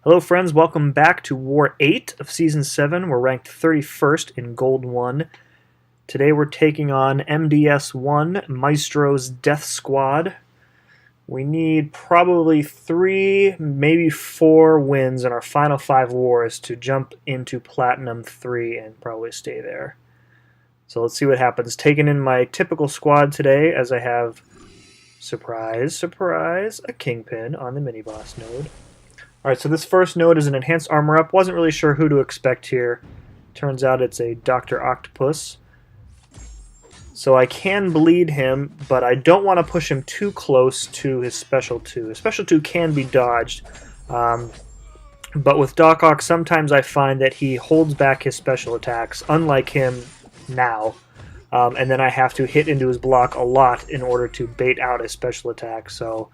Hello friends, welcome back to War 8 of Season 7. We're ranked 31st in Gold 1. Today we're taking on MdS-1, Maestro's Death Squad. We need probably 3, maybe 4 wins in our final 5 wars to jump into Platinum 3 and probably stay there. So let's see what happens. Taking in my typical squad today as I have, surprise, surprise, a Kingpin on the mini-boss node. Alright, so this first node is an enhanced armor up. Wasn't really sure who to expect here. Turns out it's a Dr. Octopus. So I can bleed him, but I don't want to push him too close to his Special 2. His Special 2 can be dodged, but with Doc Ock, sometimes I find that he holds back his special attacks, unlike him now. And then I have to hit into his block a lot in order to bait out his special attack. So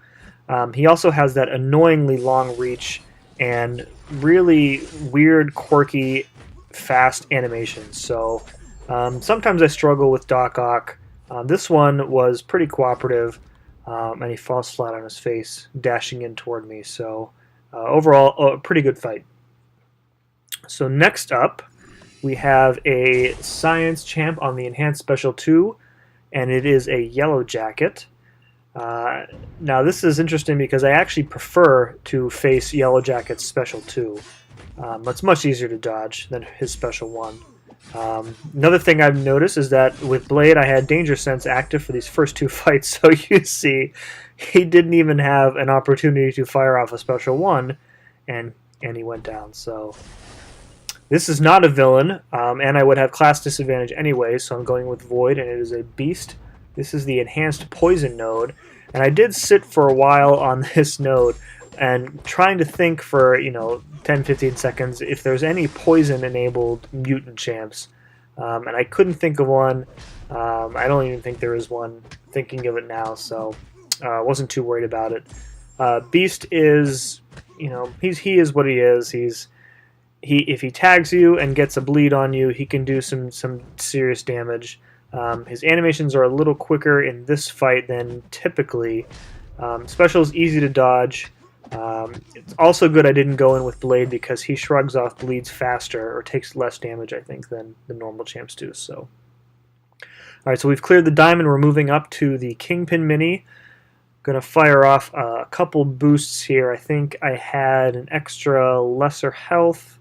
he also has that annoyingly long reach and really weird, quirky, fast animations. So sometimes I struggle with Doc Ock. This one was pretty cooperative, and he falls flat on his face, dashing in toward me. So overall, a pretty good fight. So next up, we have a Science Champ on the Enhanced Special 2, and it is a Yellowjacket. Now this is interesting because I actually prefer to face Yellowjacket's Special 2. It's much easier to dodge than his Special 1. Another thing I've noticed is that with Blade I had Danger Sense active for these first 2 fights, so you see he didn't even have an opportunity to fire off a Special 1, and he went down. So this is not a villain, and I would have class disadvantage anyway, so I'm going with Void, and it is a Beast. This is the Enhanced Poison node, and I did sit for a while on this node and trying to think for 10-15 seconds if there's any poison enabled mutant champs, and I couldn't think of one. I don't even think there is one, thinking of it now, so I wasn't too worried about it. Beast is, he is what he is. If he tags you and gets a bleed on you, he can do some serious damage. His animations are a little quicker in this fight than typically. Special is easy to dodge. It's also good I didn't go in with Blade because he shrugs off bleeds faster, or takes less damage, I think, than the normal champs do. So, alright, so we've cleared the diamond. We're moving up to the Kingpin mini. Going to fire off a couple boosts here. I think I had an extra lesser health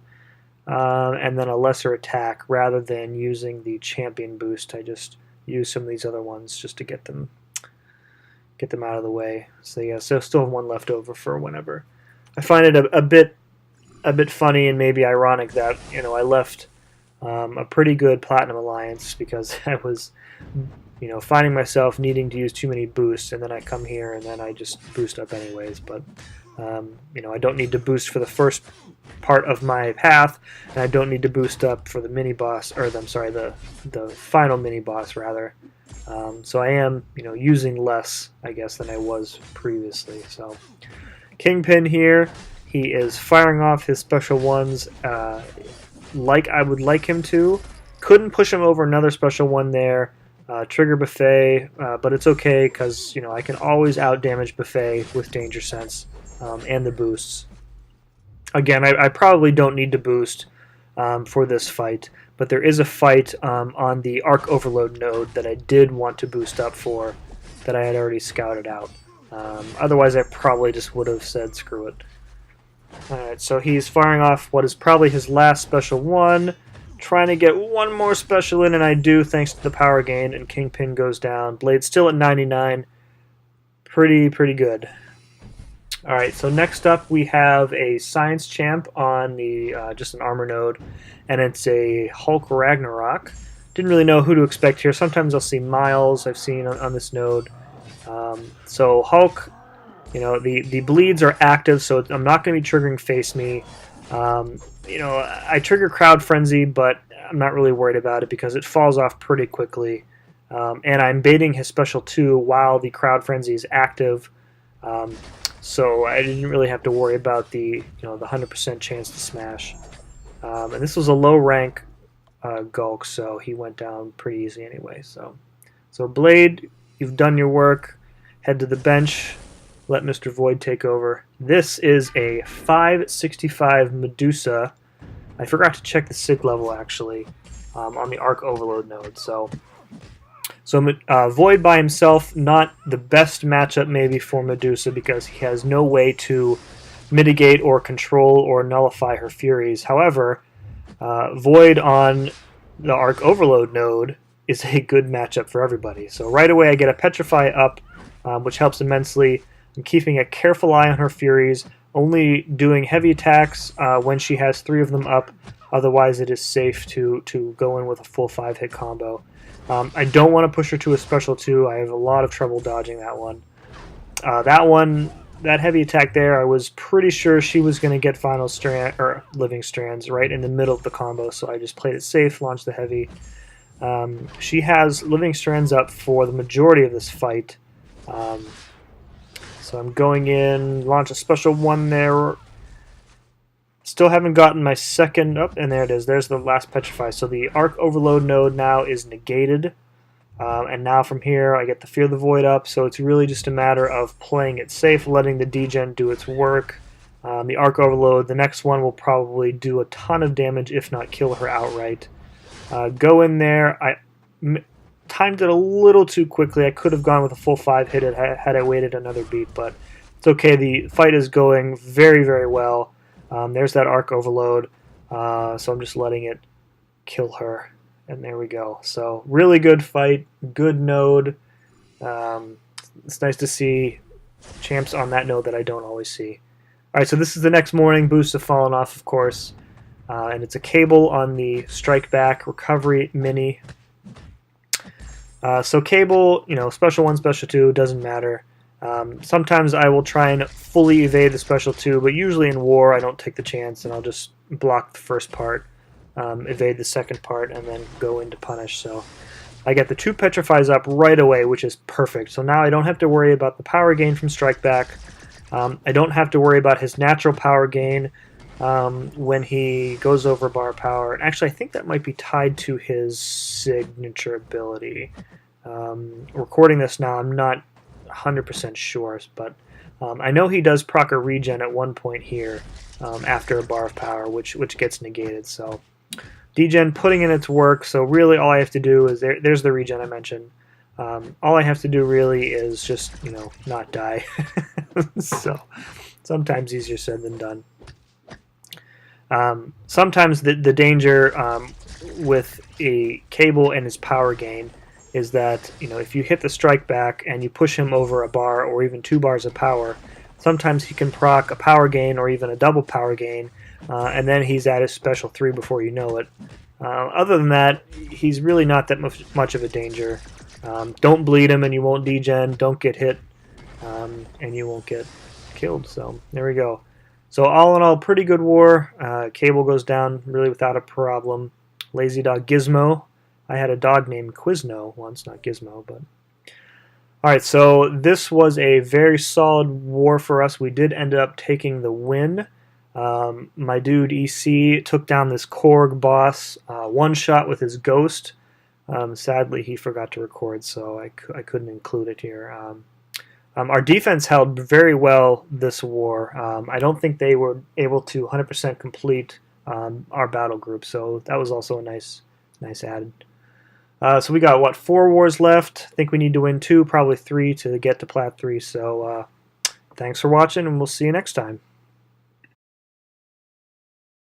and then a lesser attack rather than using the champion boost. I just used some of these other ones just to get them out of the way. So yeah, so still have one left over for whenever. I find it a bit funny and maybe ironic that I left a pretty good Platinum Alliance because I was finding myself needing to use too many boosts, and then I come here and then I just boost up anyways. But I don't need to boost for the first part of my path, and I don't need to boost up for the mini boss, or the final mini boss rather. So I am, using less, I guess, than I was previously. So Kingpin here, he is firing off his special ones like I would like him to. Couldn't push him over another special one there. Trigger Buffet, but it's okay because I can always out damage Buffet with Danger Sense and the boosts. Again, I probably don't need to boost for this fight, but there is a fight on the Arc Overload node that I did want to boost up for that I had already scouted out. Otherwise, I probably just would have said screw it. Alright, so he's firing off what is probably his last special one, trying to get one more special in, and I do thanks to the power gain, and Kingpin goes down. Blade's still at 99. Pretty good. Alright, so next up we have a Science Champ on the just an armor node, and it's a Hulk Ragnarok. Didn't really know who to expect here. Sometimes I'll see Miles, I've seen on this node. So Hulk, the bleeds are active, so I'm not going to be triggering Face Me. I trigger Crowd Frenzy, but I'm not really worried about it because it falls off pretty quickly. And I'm baiting his Special 2 while the Crowd Frenzy is active. So I didn't really have to worry about the 100% chance to smash. And this was a low rank Gulk, so he went down pretty easy anyway. So Blade, you've done your work. Head to the bench. let Mr. Void take over. This is a 565 Medusa. I forgot to check the sig level, actually, on the Arc Overload node. So Void by himself, not the best matchup maybe for Medusa because he has no way to mitigate or control or nullify her Furies. However, Void on the Arc Overload node is a good matchup for everybody. So right away I get a Petrify up, which helps immensely. I'm keeping a careful eye on her Furies, only doing heavy attacks when she has 3 of them up. Otherwise it is safe to go in with a full 5-hit combo. I don't want to push her to a special 2. I have a lot of trouble dodging that one. That heavy attack there, I was pretty sure she was going to get final strand or living strands right in the middle of the combo, so I just played it safe, launched the heavy. She has living strands up for the majority of this fight, so I'm going in, launch a special 1 there. Still haven't gotten my second up, and there it is. There's the last Petrify. So the Arc Overload node now is negated. And now from here, I get the Fear the Void up. So it's really just a matter of playing it safe, letting the degen do its work. The Arc Overload, the next one will probably do a ton of damage, if not kill her outright. Go in there. I timed it a little too quickly. I could have gone with a full 5-hit had I waited another beat, but it's okay. The fight is going very, very well. There's that Arc Overload, so I'm just letting it kill her, and there we go. So really good fight, good node. It's nice to see champs on that node that I don't always see. Alright, so this is the next morning. Boosts have fallen off, of course, and it's a Cable on the Strike Back Recovery Mini. So Cable, special 1, special 2, doesn't matter. Sometimes I will try and fully evade the special 2, but usually in war I don't take the chance and I'll just block the first part, evade the second part, and then go into punish. So I get the 2 Petrifies up right away, which is perfect. So now I don't have to worry about the power gain from Strike Back. I don't have to worry about his natural power gain when he goes over bar power. And actually I think that might be tied to his signature ability. Recording this now, I'm not 100% sure, but I know he does proc a regen at one point here after a bar of power, which gets negated. So degen putting in its work. So really all I have to do is there's the regen I mentioned. All I have to do really is just not die. So sometimes easier said than done. Sometimes the danger with a Cable and his power gain is that if you hit the Strike Back and you push him over a bar or even 2 bars of power, sometimes he can proc a power gain or even a double power gain, and then he's at his special 3 before you know it. Other than that, he's really not that much of a danger. Don't bleed him and you won't degen, don't get hit and you won't get killed. So there we go. So all in all, pretty good war. Cable goes down really without a problem. Lazy Dog Gizmo. I had a dog named Quizno once, not Gizmo, but... Alright, so this was a very solid war for us. We did end up taking the win. My dude EC took down this Korg boss, one shot with his ghost. Sadly, he forgot to record, so I couldn't include it here. Our defense held very well this war. I don't think they were able to 100% complete our battle group, so that was also a nice add. So we got, what, 4 wars left? I think we need to win 2, probably 3 to get to Plat 3. So thanks for watching, and we'll see you next time.